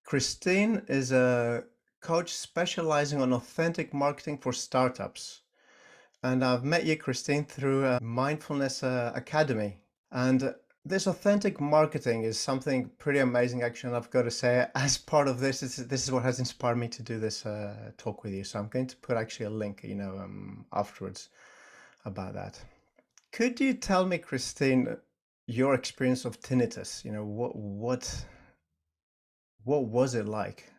Christine is a coach specializing on authentic marketing for startups. And I've met you, Christine, through a Mindfulness Academy. And this authentic marketing is something pretty amazing, actually. And I've got to say, as part of this is what has inspired me to do this talk with you. So I'm going to put actually a link, afterwards about that. Could you tell me, Christine, your experience of tinnitus? What was it like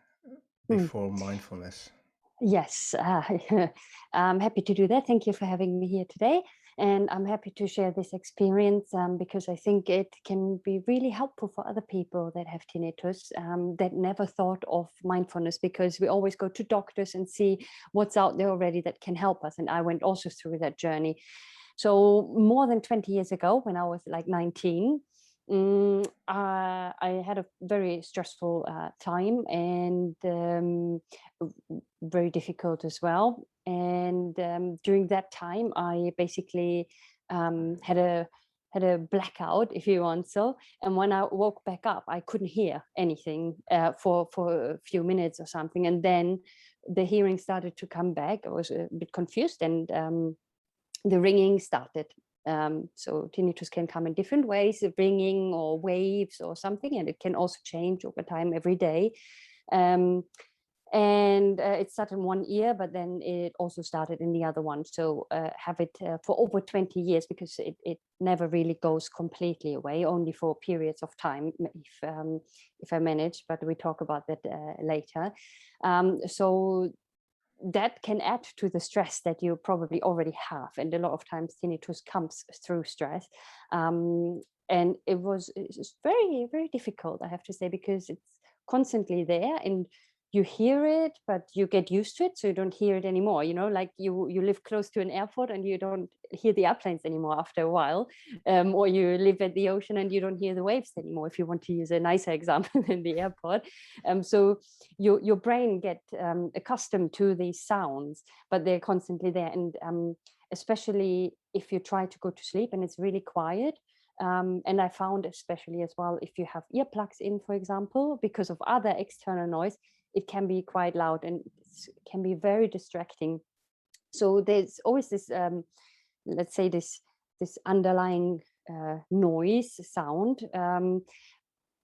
Hmm. before mindfulness? Yes, I'm happy to do that. Thank you for having me here today. And I'm happy to share this experience because I think it can be really helpful for other people that have tinnitus that never thought of mindfulness, because we always go to doctors and see what's out there already that can help us. And I went also through that journey. So more than 20 years ago, when I was like 19, I had a very stressful time and very difficult as well. And during that time, I basically had a blackout, if you want so. And when I woke back up, I couldn't hear anything for a few minutes or something. And then the hearing started to come back. I was a bit confused, and the ringing started. So tinnitus can come in different ways, ringing or waves or something, and it can also change over time every day. Um, and it started in one ear, but then it also started in the other one. So have it for over 20 years, because it never really goes completely away, only for periods of time if I manage. But we talk about that later. So that can add to the stress that you probably already have, and a lot of times tinnitus comes through stress. And it's very, very difficult, I have to say, because it's constantly there and you hear it, but you get used to it, so you don't hear it anymore. Like you live close to an airport and you don't hear the airplanes anymore after a while. Or you live at the ocean and you don't hear the waves anymore, if you want to use a nicer example than the airport. So your brain get accustomed to these sounds, but they're constantly there. And especially if you try to go to sleep and it's really quiet. And I found, especially as well, if you have earplugs in, for example, because of other external noise, it can be quite loud and it can be very distracting. So there's always this, let's say, this underlying noise sound.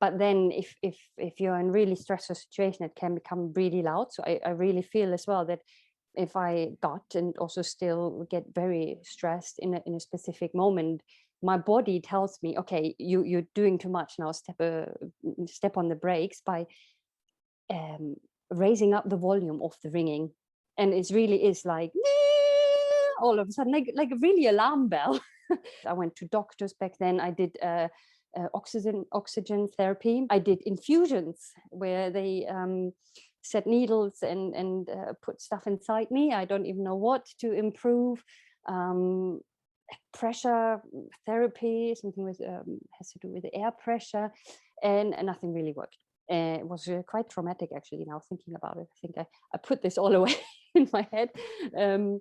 But then if you're in really stressful situation, it can become really loud. So I really feel as well that if I got and also still get very stressed in a specific moment, my body tells me, okay, you're doing too much now. Step on the brakes by um, raising up the volume of the ringing. And it really is like all of a sudden, like a really alarm bell. I went to doctors back then. I did oxygen therapy. I did infusions where they set needles and put stuff inside me. I don't even know what to improve. Um, Pressure therapy, something with has to do with the air pressure, and nothing really worked. It was quite traumatic, actually. Now thinking about it, I think I put this all away in my head. Um,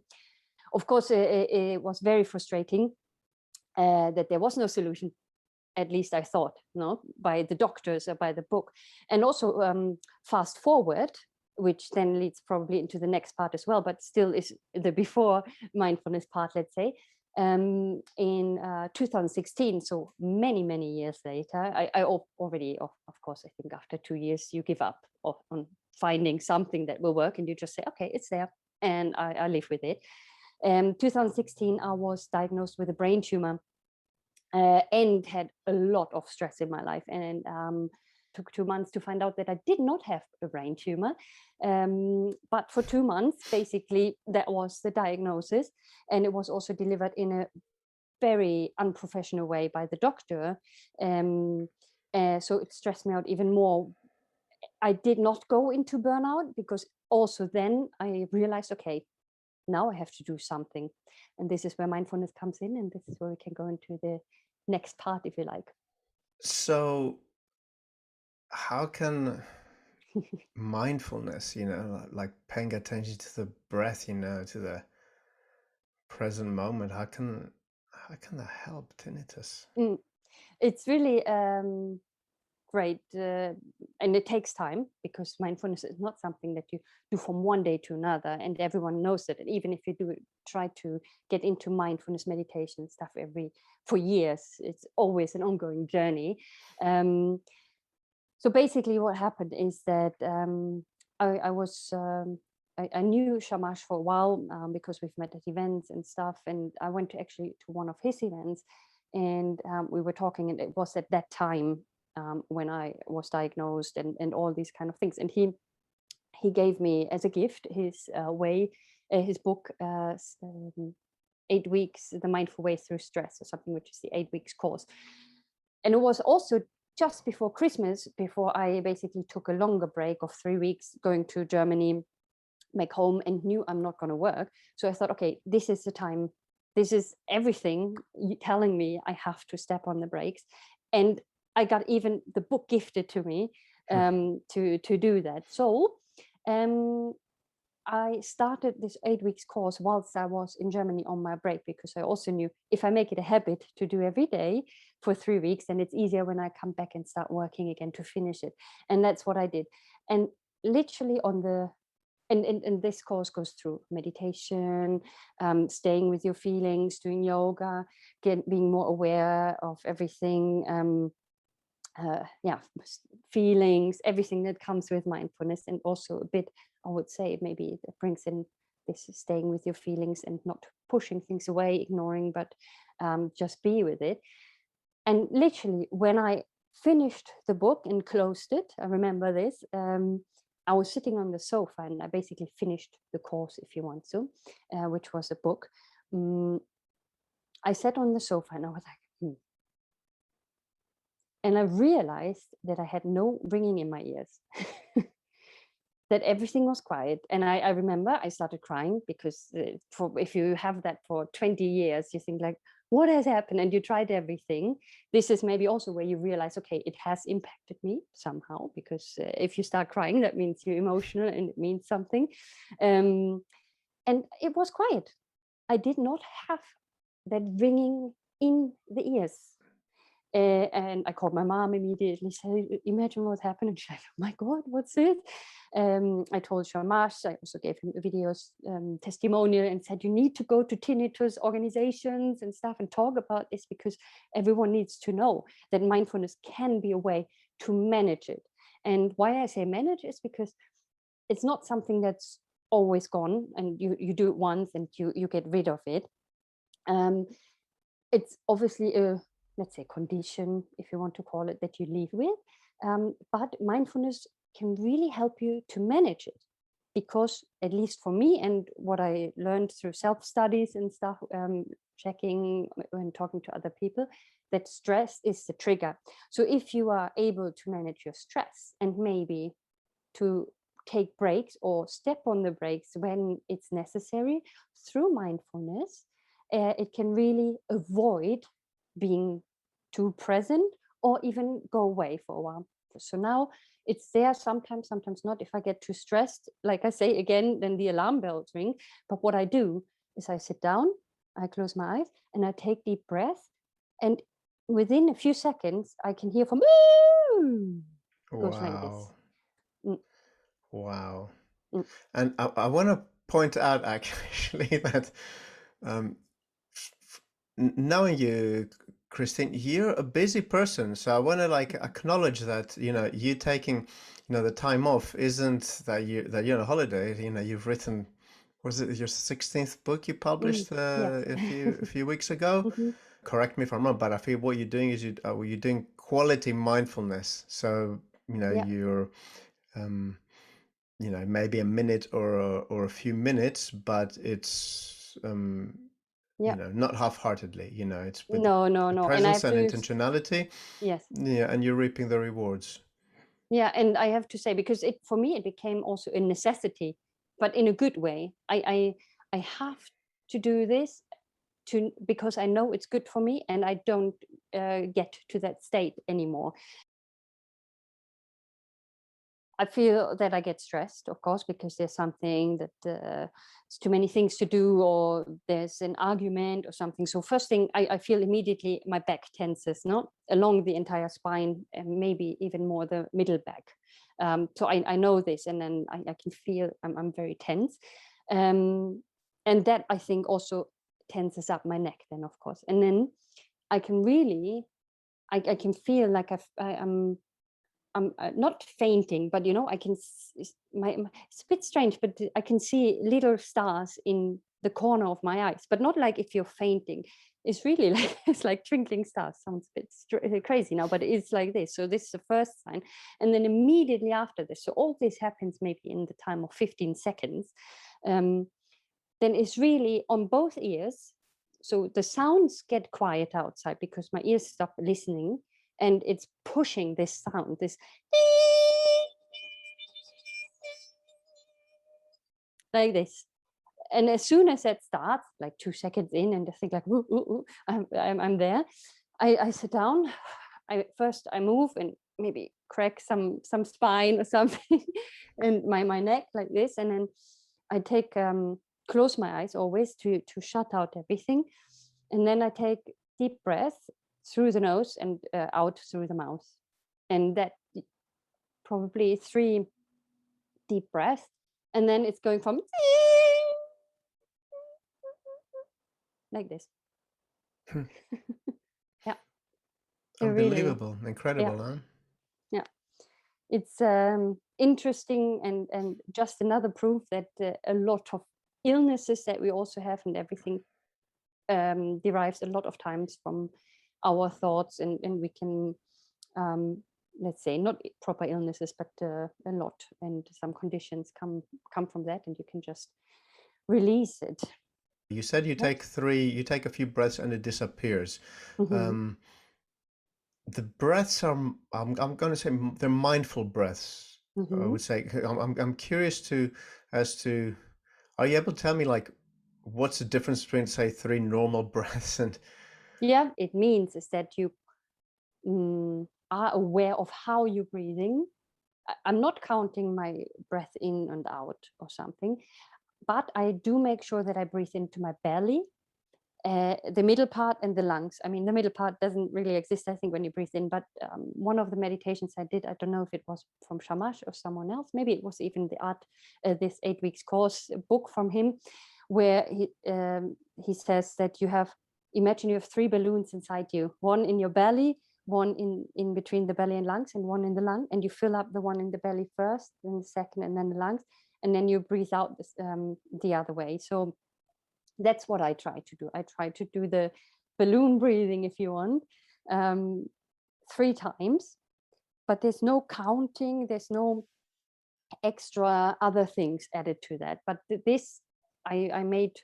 of course, it was very frustrating that there was no solution. At least I thought, no, by the doctors or by the book. And also fast forward, which then leads probably into the next part as well, but still is the before mindfulness part, let's say. In 2016, so many years later, I already, of course, I think after 2 years, you give up on finding something that will work, and you just say, okay, it's there, and I live with it. 2016, I was diagnosed with a brain tumor and had a lot of stress in my life, and took 2 months to find out that I did not have a brain tumor. But for 2 months, basically, that was the diagnosis, and it was also delivered in a very unprofessional way by the doctor. Um, so it stressed me out even more. I did not go into burnout, because also then I realized, okay, now I have to do something. And this is where mindfulness comes in. And this is where we can go into the next part, if you like. So, how can mindfulness, like paying attention to the breath, to the present moment, how can that help tinnitus? Mm, it's really great. And it takes time, because mindfulness is not something that you do from one day to another, and everyone knows it. And even if you try to get into mindfulness meditation stuff for years, it's always an ongoing journey. So basically what happened is that I knew Shamash for a while, because we've met at events and stuff, and I went to one of his events, and we were talking, and it was at that time when I was diagnosed, and all these kind of things. And he gave me as a gift his book, 8 weeks, The Mindful Way Through Stress, or something, which is the 8 weeks course. And it was also just before Christmas, before I basically took a longer break of 3 weeks, going to Germany, back home, and knew I'm not going to work. So I thought, okay, this is the time. This is everything telling me I have to step on the brakes. And I got even the book gifted to me to do that. So I started this 8 weeks course whilst I was in Germany on my break, because I also knew if I make it a habit to do every day for 3 weeks, then it's easier when I come back and start working again to finish it. And that's what I did. And literally and this course goes through meditation, staying with your feelings, doing yoga, being more aware of everything, feelings, everything that comes with mindfulness. And also a bit, I would say, maybe it brings in this staying with your feelings and not pushing things away, ignoring, but just be with it. And literally, when I finished the book and closed it, I remember this, I was sitting on the sofa, and I basically finished the course, if you want to, which was a book. I sat on the sofa and I was like, And I realized that I had no ringing in my ears, that everything was quiet. And I remember I started crying, because if you have that for 20 years, you think like, what has happened? And you tried everything. This is maybe also where you realize, okay, it has impacted me somehow, because if you start crying, that means you're emotional and it means something. And it was quiet. I did not have that ringing in the ears. And I called my mom immediately, said, imagine what happened. And she's like, oh my God, what's it? I told Shamash, I also gave him a video testimonial, and said, you need to go to tinnitus organizations and stuff and talk about this, because everyone needs to know that mindfulness can be a way to manage it. And why I say manage is because it's not something that's always gone and you do it once and you get rid of it. It's obviously a, let's say, condition, if you want to call it, that you live with. But mindfulness can really help you to manage it, because at least for me, and what I learned through self-studies and stuff, checking and talking to other people, that stress is the trigger. So if you are able to manage your stress and maybe to take breaks or step on the brakes when it's necessary through mindfulness, it can really avoid being too present, or even go away for a while. So now it's there sometimes not. If I get too stressed, like I say again, then the alarm bells ring. But what I do is I sit down, I close my eyes, and I take deep breath. And within a few seconds, I can hear from, it goes like this. Wow. Wow. Mm. And I want to point out actually that knowing you, Christine, you're a busy person. So I want to like acknowledge that, you taking, the time off isn't that you're on a holiday. You've written, was it your 16th book you published Yes. a few weeks ago? Mhm. Correct me if I'm wrong, but I feel what you're doing is you're doing quality mindfulness. So, Yeah. you're maybe a minute or a few minutes, but it's Yeah. not half-heartedly. It's with No. And I presence have and to, intentionality. yes. Yeah, and you're reaping the rewards. Yeah, and I have to say, because for me it became also a necessity, but in a good way. I have to do this because I know it's good for me, and I don't get to that state anymore. I feel that I get stressed, of course, because there's something that it's too many things to do, or there's an argument or something. So first thing, I feel immediately my back tenses, not along the entire spine, and maybe even more the middle back. So I know this, and then I can feel I'm very tense, and that I think also tenses up my neck. Then, of course, and then I can really, I can feel like I'm not fainting, but I can it's a bit strange, but I can see little stars in the corner of my eyes, but not like if you're fainting. It's really like it's like twinkling stars. Sounds a bit crazy now, but it's like this. So this is the first sign, and then immediately after this, so all this happens maybe in the time of 15 seconds. Um, then it's really on both ears. So the sounds get quiet outside because my ears stop listening, and it's pushing this sound, this like this. And as soon as that starts, like 2 seconds in, and I think like, ooh, ooh, ooh, I'm there. I sit down. I move and maybe crack some spine or something, and my neck like this, and then I take close my eyes always to shut out everything, and then I take deep breath through the nose and out through the mouth, and that probably 3 deep breaths, and then it's going from like this. Hmm. Yeah, it really, Unbelievable, yeah, incredible, huh? yeah. It's interesting, and just another proof that a lot of illnesses that we also have and everything derives a lot of times from our thoughts, and we can let's say not proper illnesses, but a lot, and some conditions come from that, and you can just release it. You said Yes. you take a few breaths and it disappears. Hmm. Um, the breaths are, I'm going to say they're mindful breaths. I Hmm. would say, I'm curious as to, are you able to tell me like, what's the difference between say three normal breaths and, Yeah, it means is that you are aware of how you're breathing. I'm not counting my breath in and out or something, but I do make sure that I breathe into my belly, the middle part, and the lungs. I mean, the middle part doesn't really exist, I think, when you breathe in. But one of the meditations I did, I don't know if it was from Shamash or someone else. Maybe it was even the art, this 8 weeks course book from him, where he says that imagine you have 3 balloons inside you, one in your belly, one in between the belly and lungs, and one in the lung, and you fill up the one in the belly first, then the second, and then the lungs, and then you breathe out the other way. So that's what I try to do. I try to do the balloon breathing, if you want, um, 3 times, but there's no counting, there's no extra other things added to that. But this I made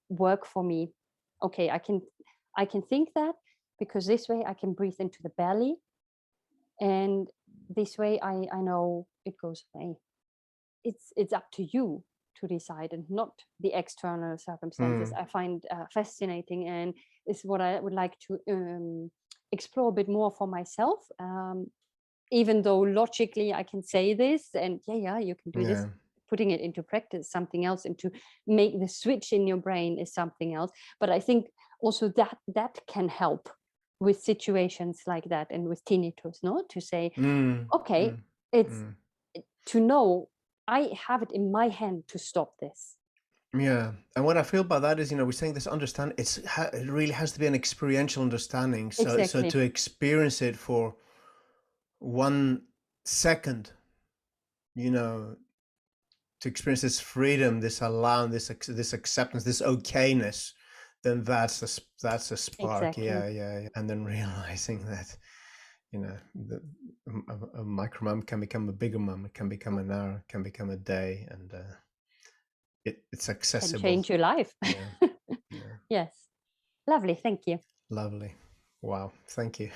work for me. Okay, I can think that, because this way I can breathe into the belly, and this way I know it goes away. It's up to you to decide, and not the external circumstances. hmm, I find fascinating, and is what I would like to explore a bit more for myself. Even though logically I can say this, and yeah, you can do this, yeah. putting it into practice something else, and to make the switch in your brain is something else. But I think also that can help with situations like that, and with tinnitus, no, to say, Mm, okay, mm, it's mm. to know I have it in my hand to stop this. Yeah, and what I feel by that is, we're saying this understand. It really has to be an experiential understanding. So Exactly. to experience it for 1 second, you know, to experience this freedom, this allowing, this acceptance, this okayness, then that's a spark. Exactly. Yeah, yeah, yeah. And then realizing that, the, a micro moment can become a bigger moment, can become an hour, can become a day, and it's Can accessible. change your life. Yeah, yeah. Yes. Lovely. Thank you. Lovely. Wow. Thank you.